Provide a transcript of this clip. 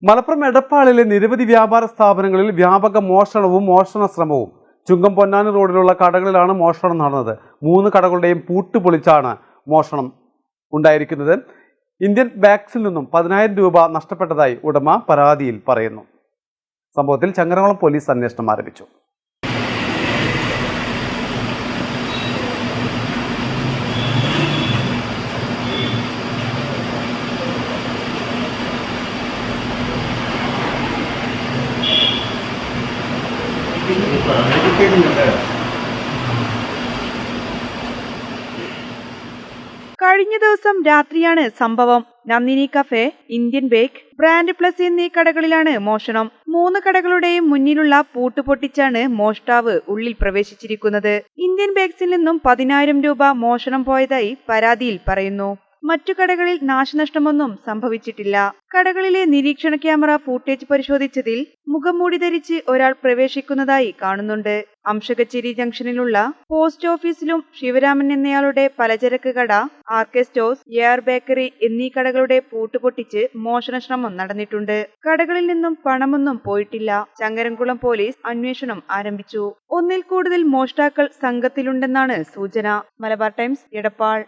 മലപ്പുറം എടപ്പാളിലെ നിരവധി വ്യാപാര സ്ഥാപനങ്ങളിൽ വ്യാപക മോഷണവും മോഷണ ശ്രമവും. ചുങ്കം പൊന്നാനി റോഡിലുള്ള കടകളിലാണ് മോഷണം നടന്നത്. 3 കടകളുടെയും പൂട്ട് പൊളിച്ചാണ് മോഷണം ഉണ്ടായിരിക്കുന്നത്. ഇന്ത്യൻ ബാങ്ക്സിൽ നിന്നും 10,000 രൂപ നഷ്ടപ്പെട്ടതായി ഉടമ പരാതിയിൽ പറയുന്നു. സംഭവത്തിൽ ചങ്ങരംകുളം പോലീസ് അന്വേഷണം ആരംഭിച്ചു. കഴിഞ്ഞ ദിവസം രാത്രിയാണ് സംഭവം. Nandini cafe, Indian bake, brand plus എന്നീ കടകളിലാണ് മോഷണം. 3 കടകളുടെയും മുന്നിലുള്ള പൂട്ട് പൊട്ടിച്ചാണ് മോഷ്ടാവ് ഉള്ളിൽ പ്രവേശിച്ചിരിക്കുന്നത്. ഇന്ത്യൻ ബേക്സിൽ നിന്നും 10,000 രൂപ മോഷണം പോയതായി പരാതിയിൽ പറയുന്നു. മറ്റു കടകളിൽ നാശനഷ്ടമൊന്നും സംഭവിച്ചിട്ടില്ല. കടകളിലെ നിരീക്ഷണ ക്യാമറ ഫൂട്ടേജ് പരിശോധിച്ചതിൽ മുഖംമൂടി ധരിച്ച് ഒരാൾ പ്രവേശിക്കുന്നതായി കാണുന്നുണ്ട്. അംശകച്ചേരി ജംഗ്ഷനിലുള്ള പോസ്റ്റ് ഓഫീസിലും ശിവരാമൻ എന്നയാളുടെ പലചരക്ക് കട, ആർകെ സ്റ്റോഴ്സ്, എയർ ബേക്കറി എന്നീ കടകളുടെ പൂട്ട് പൊട്ടിച്ച് മോഷണ ശ്രമം നടന്നിട്ടുണ്ട്. കടകളിൽ നിന്നും പണമൊന്നും പോയിട്ടില്ല. ചങ്ങരംകുളം പോലീസ് അന്വേഷണം ആരംഭിച്ചു. 1 ൽ കൂടുതൽ മോഷ്ടാക്കൾ സംഘത്തിലുണ്ടെന്നാണ് സൂചന. മലബാർ ടൈംസ്, എടപ്പാൾ.